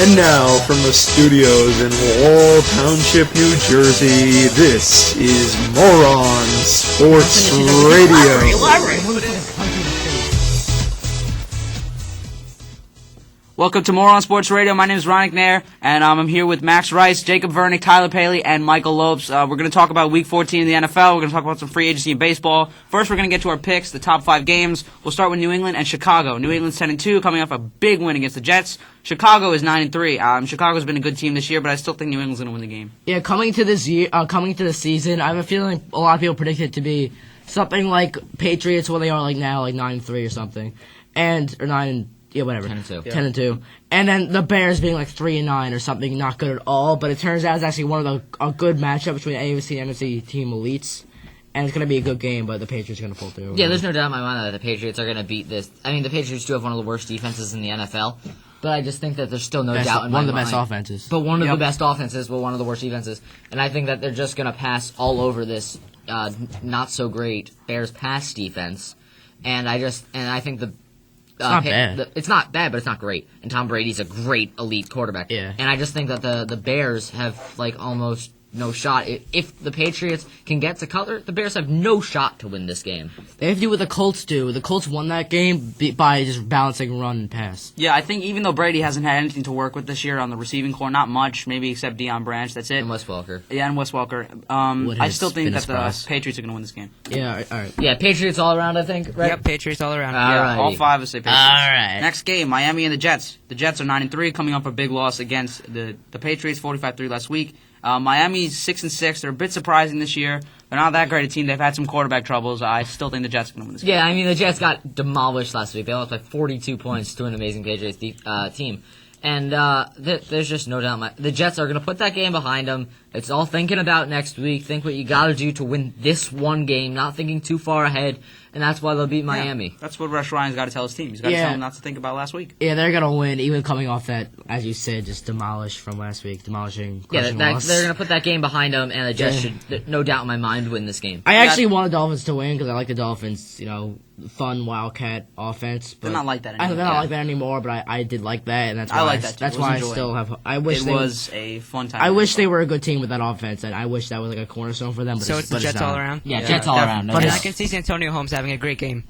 And now, from the studios in Wall Township, New Jersey, this is Moron Sports Radio. Welcome to Moron Sports Radio. My name is Ron Nair, and I'm here with Max Rice, Jacob Vernick, Tyler Paley, and Michael Lopes. We're going to talk about Week 14 in the NFL. We're going to talk about some free agency in baseball. First, we're going to get to our picks, the top 5 games. We'll start with New England and Chicago. New England's 10-2, coming off a big win against the Jets. Chicago is 9-3. Chicago's been a good team this year, but I still think New England's going to win the game. Yeah, coming to this season, I have a feeling a lot of people predict it to be something like Patriots, where they are like now, like 9-3 or something, or 9. Yeah, whatever. 10-2. 10-2. And then the Bears being like 3-9 or something, not good at all. But it turns out it's actually a good matchup between the AFC and NFC team elites. And it's going to be a good game, but the Patriots are going to pull through. Yeah, there's no doubt in my mind that the Patriots are going to beat this. I mean, the Patriots do have one of the worst defenses in the NFL. But I just think that there's still no doubt in my mind. One of the best offenses. But one of the best offenses, but one of the worst defenses. And I think that they're just going to pass all over this not-so-great Bears pass defense. And I think the... It's not bad. It's not bad, but it's not great. And Tom Brady's a great elite quarterback. Yeah. And I just think that the Bears have like almost no shot. If the Patriots can get to Cutler, the Bears have no shot to win this game. They have to do what the Colts do. The Colts won that game by just balancing run and pass. Yeah, I think even though Brady hasn't had anything to work with this year on the receiving core, not much, maybe except Deion Branch, that's it. And Wes Welker. Yeah, and Wes Welker. I still think that the Patriots are going to win this game. Yeah, all right. Yeah, Patriots all around, I think, right? Yep, Patriots all around. All 5 of say Patriots. All right. Next game, Miami and the Jets. The Jets are 9-3, coming off a big loss against the Patriots, 45-3 last week. Miami's 6-6. They're a bit surprising this year. They're not that great a team. They've had some quarterback troubles. I still think the Jets are going to win this game. Yeah, I mean, the Jets got demolished last week. They lost by 42 points to an amazing Patriots team. And there's just no doubt. The Jets are going to put that game behind them. It's all thinking about next week. Think what you got to do to win this one game, not thinking too far ahead. And that's why they'll beat Miami. Yeah, that's what Rush Ryan's got to tell his team. He's got to tell them not to think about last week. Yeah, they're going to win, even coming off that, as you said, just demolished from last week. Crushing loss. They're going to put that game behind them, and the Jets should, no doubt in my mind, win this game. I actually want the Dolphins to win because I like the Dolphins, fun Wildcat offense. But they're not like that anymore. They're not like that anymore, but I did like that, and that's why I like that too. That's why I still have. I wish it was a fun time. I wish they were a good team with that offense, and I wish that was like a cornerstone for them. But so it's the Jets all around? Yeah, Jets all around. But I can see Santonio Holmes having a great game.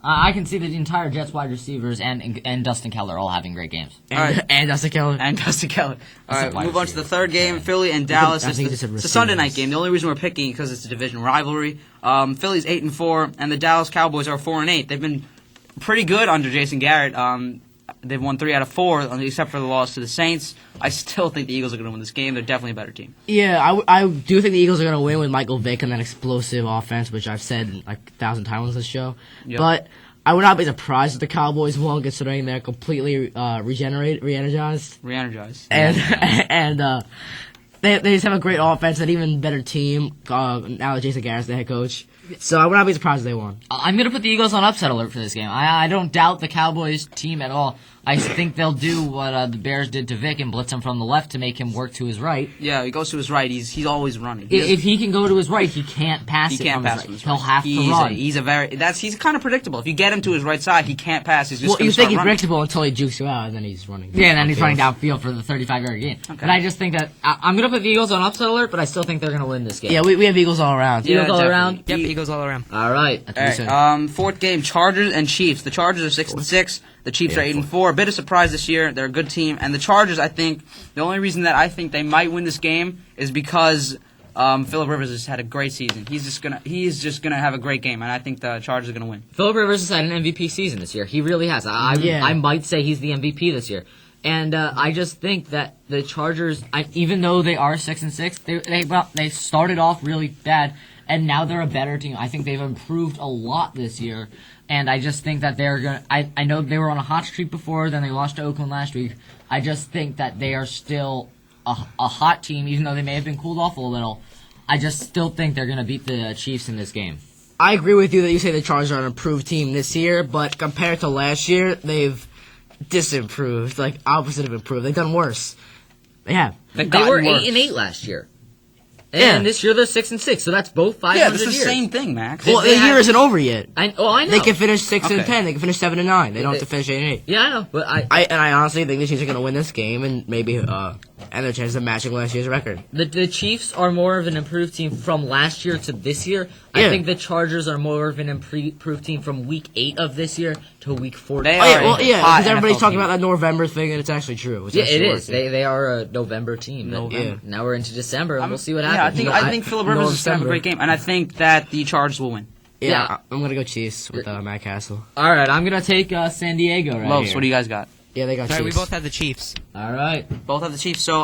I can see the entire Jets wide receivers and Dustin Keller all having great games. And Dustin Keller. All right, move on to the third game, Philly and Dallas. It's a Sunday night game. The only reason we're picking because it's a division rivalry. Philly's 8-4, and the Dallas Cowboys are 4-8. They've been pretty good under Jason Garrett. They've won 3 out of 4, except for the loss to the Saints. I still think the Eagles are going to win this game. They're definitely a better team. Yeah, I do think the Eagles are going to win with Michael Vick and that explosive offense, which I've said like 1,000 times on this show. Yep. But I would not be surprised if the Cowboys won, considering they're completely re-energized. And they just have a great offense, an even better team. Now that Jason Garrett's the head coach. So I would not be surprised if they won. I'm going to put the Eagles on upset alert for this game. I don't doubt the Cowboys team at all. I think they'll do what the Bears did to Vic and blitz him from the left to make him work to his right. Yeah, he goes to his right. He's always running. If he can go to his right, he can't pass it from his right. He'll have to run. He's kind of predictable. If you get him to his right side, he can't pass. He's just you think he's running. predictable until he jukes you out, and then he's running. Yeah, and then he's running downfield for the 35-yard gain. Okay. But I just think that I'm going to put the Eagles on upset alert, but I still think they're going to win this game. Yeah, we have Eagles all around. Eagles all around? Yep, Eagles all around. All right. Fourth game, Chargers and Chiefs. The Chargers are 6-6. The Chiefs are 8-4. A bit of surprise this year. They're a good team. And the Chargers, I think, the only reason that I think they might win this game is because Phillip Rivers has had a great season. He's just gonna have a great game, and I think the Chargers are gonna win. Phillip Rivers has had an MVP season this year. He really has. I might say he's the MVP this year. And I just think that the Chargers, even though they are 6-6, they started off really bad, and now they're a better team. I think they've improved a lot this year, and I just think that they're going to... I know they were on a hot streak before, then they lost to Oakland last week. I just think that they are still a hot team, even though they may have been cooled off a little. I just still think they're going to beat the Chiefs in this game. I agree with you that you say the Chargers are an improved team this year, but compared to last year, they've disimproved, like opposite of improved. They've done worse. They have. They were 8-8 last year. And this year they're 6-6, so that's both 500 Yeah, it's the years. same thing, Max. Well, the year isn't over yet. I know. They can finish 6 and Okay. 10. They can finish 7 and 9. They don't have to finish 8 and 8. Yeah, I know, but I honestly think the Chiefs are going to win this game and maybe and their chances of matching last year's record. the Chiefs are more of an improved team from last year to this year. Yeah. I think the Chargers are more of an improved team from week 8 of this year to week 14. They Oh, are yeah, a well, yeah, hot because everybody's NFL talking team. about that November thing, and it's actually true. It's Yeah, actually it is. working. They are a November team. Yeah. Now we're into December, and we'll see what Yeah, I happens. think I think Philip Rivers is going to have a great game, and I think that the Chargers will win. Yeah, I'm going to go Chiefs with Matt Castle. All right, I'm gonna take San Diego right Lopes, here. what do you guys got? Yeah, they got All right, Chiefs. we both have the Chiefs. All right. Both have the Chiefs, so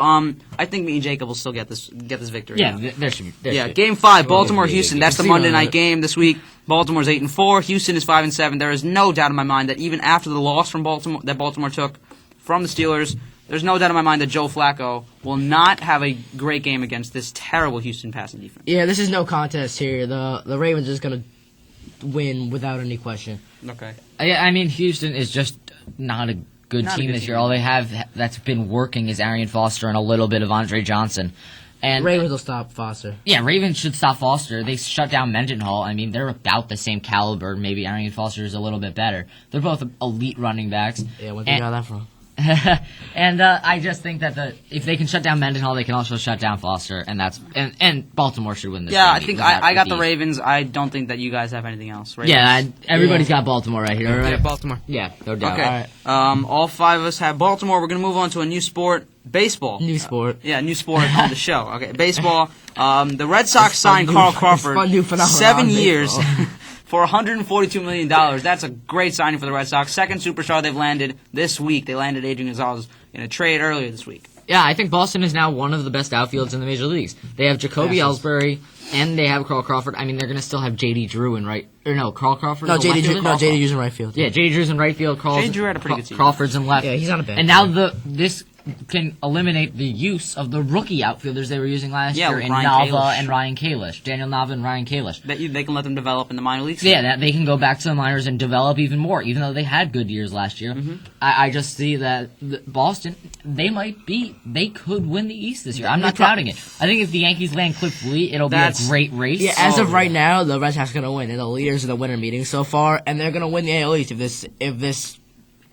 I think me and Jacob will still get this victory. Yeah, there should be. Yeah, Game 5, Baltimore yeah, Houston. yeah. That's the See Monday what- night game this week. Baltimore's 8-4. Houston is 5-7. There is no doubt in my mind that even after the loss from Baltimore took from the Steelers, there's no doubt in my mind that Joe Flacco will not have a great game against this terrible Houston passing defense. Yeah, this is no contest here. The Ravens is going to win without any question. Okay. I mean, Houston is just not a good Not a team good this team. year. All they have that's been working is Arian Foster and a little bit of Andre Johnson. And Ravens will stop Foster. yeah, Ravens should stop Foster. They shut down Mendenhall. I mean, they're about the same caliber. Maybe Arian Foster is a little bit better. They're both elite running backs. Yeah, where did you got that from? And I just think that if they can shut down Mendenhall, they can also shut down Foster, and that's and Baltimore should win this. Yeah, game I think without I got the ease. Ravens. I don't think that you guys have anything else. Ravens. Yeah, everybody's got Baltimore right here. Yeah, Right? Baltimore. Yeah, no doubt. Okay. All 5 of us have Baltimore. We're going to move on to a new sport, baseball. New sport. Yeah, new sport on the show. Okay, baseball. The Red Sox signed new- Carl it's Crawford fun new phenomenon 7 on years baseball. for $142 million. That's a great signing for the Red Sox. Second superstar they've landed this week. They landed Adrian Gonzalez in a trade earlier this week. Yeah, I think Boston is now one of the best outfields in the major leagues. They have Jacoby Ellsbury and they have Carl Crawford. I mean, they're going to still have J.D. Drew in right, or no, Carl Crawford. No, is a left fielder? JD Drew's in right field. Yeah, J.D. Drew's in right field. J.D. Drew had a pretty good season. Crawford's in left. Yeah, he's not a bad And now player. this can eliminate the use of the rookie outfielders they were using last Yeah, year with in Ryan Nava Kalish. and Ryan Kalish, Daniel Nava and Ryan Kalish. They can let them develop in the minor leagues. So yeah, that they can go back to the minors and develop even more, even though they had good years last year. Mm-hmm. I just see that Boston, they could win the East this year. I'm not doubting it. I think if the Yankees land Cliff Lee, it'll be a great race. Yeah, as of right now, the Red Sox are going to win. They're the leaders of the winter meeting so far, and they're going to win the AL East if this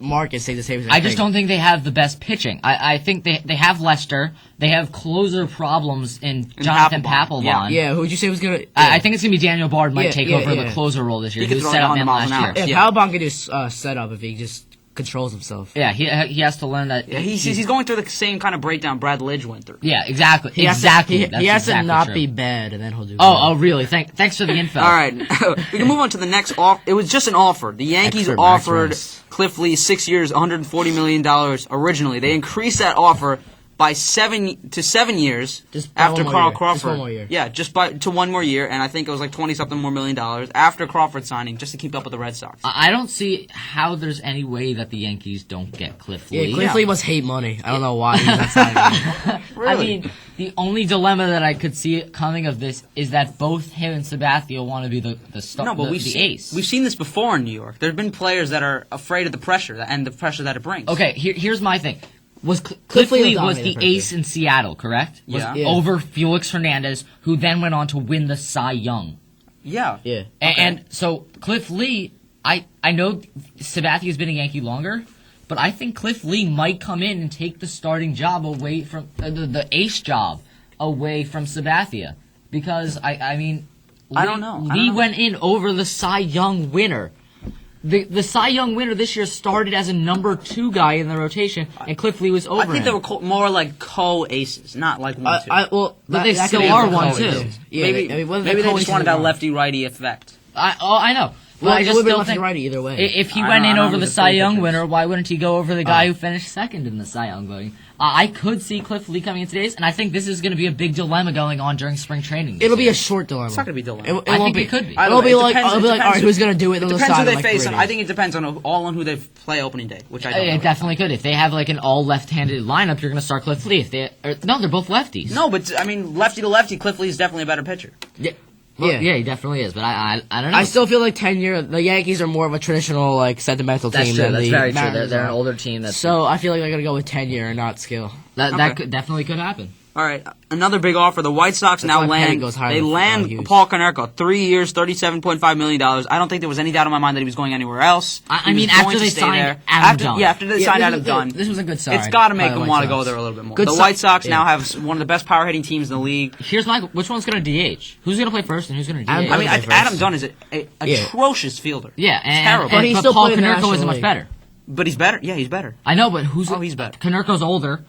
market stays the same as I just don't think they have the best pitching. I think they have Lester. They have closer problems in Jonathan Papelbon. Papelbon. Yeah, who would you say was going to... I think it's going to be Daniel Bard might Yeah, take yeah, over yeah. the closer role this year. He He could was throw set up 100 man miles last an year. hour. Yeah, Yeah. Papelbon could do set up if he just controls himself. Yeah, he has to learn that. Yeah, he's going through the same kind of breakdown Brad Lidge went through. Yeah, exactly. He has exactly. to, he has to exactly not true. be bad, and then he'll do Oh, really? Thanks for the info. All right, we can move on to the next offer. It was just an offer. The Yankees Expert Max offered Rice. Cliff Lee 6 years, $140 million originally. They increased that offer by 7 years Just by after one more Carl year. Crawford. Just one more year. Yeah, to 1 more year, and I think it was like 20-something more million dollars after Crawford signing, just to keep up with the Red Sox. I don't see how there's any way that the Yankees don't get Cliff Lee. Yeah, Cliff Lee must hate money. I don't know why he's not signing him. I mean, the only dilemma that I could see coming of this is that both him and Sabathia want to be the star, No, but the ace. we've seen this before in New York. There have been players that are afraid of the pressure and the pressure that it brings. Okay, here's my thing. Was Cliff Lee Lee will was the dominate ace in Seattle, correct? Was Yeah. Yeah. over Felix Hernandez, who then went on to win the Cy Young. Yeah. Yeah. And so Cliff Lee, I know Sabathia's been a Yankee longer, but I think Cliff Lee might come in and take the starting job away from the ace job away from Sabathia, because I mean, I don't know. Lee went in over the Cy Young winner. The Cy Young winner this year started as a number 2 guy in the rotation, and Cliff Lee was over I think him. they were more like co-aces, not like 1-2. Well, But they that still could be are a one, co-ace. too. Yeah, maybe I mean, whether maybe they're they just co-aces wanted or that not. lefty-righty effect. I know. Well, I it just would be still lefty think righty either way. if he I went don't in know over who the the Cy three Young pitchers. winner, why wouldn't he go over the guy who finished second in the Cy Young voting? I could see Cliff Lee coming in today's, and I think this is going to be a big dilemma going on during spring training. this It'll be year. a short dilemma. It's not going to be dilemma. It I won't think be. it could be. I don't It'll know. be It like depends- I'll be it like, all right, depends- who's gonna do it? It They'll depends decide who in they like face, 3 and days. I think it depends on who they play opening day, which I don't know. It definitely could. If they have like an all left-handed lineup, you're going to start Cliff Lee. If no, they're both lefties. No, but I mean, lefty to lefty, Cliff Lee is definitely a better pitcher. Yeah. Yeah. Yeah, he definitely is. But I don't know. I still feel like tenure. The Yankees are more of a traditional, like sentimental that's team true. than That's the very true. Mariners They're an are. older team. So I feel like they're gonna go with tenure and not skill. That Okay. could definitely could happen. All right, another big offer. The White Sox now why Petty land. goes higher They than land Hughes. Paul Konerko, 3 years, $37.5 million. I don't think there was any doubt in my mind that he was going anywhere else. I He mean, was going after to they stay signed there. Adam Dunn. After they signed Adam Dunn. This was a good sign. It's got to make by the him White want to Sox. go there a little bit more. Good The si- White Sox yeah. now have one of the best power hitting teams in the league. Here's my which one's going to DH? Who's going to play first and who's going to DH? Adam I mean, Dunn. Adam Dunn is an atrocious fielder. yeah, and, terrible. And he's but still Paul playing in the Konerko National isn't much League. better. But he's better. Yeah, he's better. I know, but who's? Oh, he's better. Konerko's older.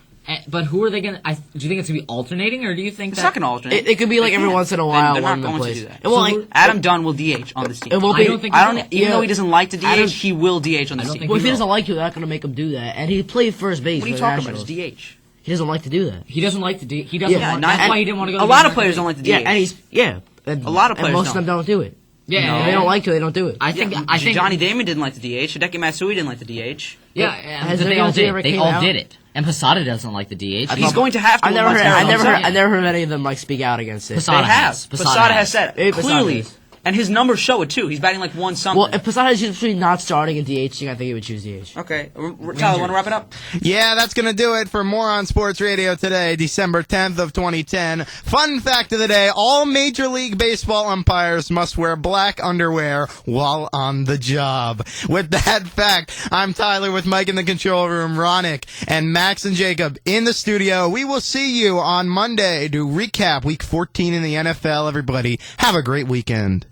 But who are they going to... Do you think it's going to be alternating, or do you think It's that... not going to alternate. It could be like every once in a while. They're one not of them going to plays. do that. It won't like Adam Dunn will DH on this team. it won't I be. don't think I don't. he's Even yeah. though he doesn't like to DH, Adam- he will DH on this don't team. think Well, if he will. doesn't like you, they're not going to make him do that. And he played first base. What are you for the talking about? Nationals. It's DH. He doesn't like to do that. He doesn't like to DH. He doesn't Yeah, want... not- That's why he didn't want to go to A the lot of American players League. don't like to DH. Yeah, and he's and A lot of and players most of them don't do it. Yeah, If they don't like to, they don't do it. I think... Johnny Damon didn't like the DH. Hideki Matsui didn't like the DH. Yeah, Has but they anyone all did. ever They came all out? did it. And Posada doesn't like the DH. He's going to have to. I never once heard. they're I on never the heard. side. I never heard any of them like speak out against it. Posada They have. has. Posada has said Yeah, it Posada clearly, has. and his numbers show it too. He's batting like 1 something. Well, if Posada is between not starting and DHing, I think he would choose DH. Okay, Tyler, want to wrap it up? Yeah, that's going to do it for Moron Sports Radio today, December 10th of 2010. Fun fact of the day, all Major League Baseball umpires must wear black underwear while on the job. With that fact, I'm Tyler with Mike in the control room, Ronick, and Max and Jacob in the studio. We will see you on Monday to recap Week 14 in the NFL. Everybody, have a great weekend.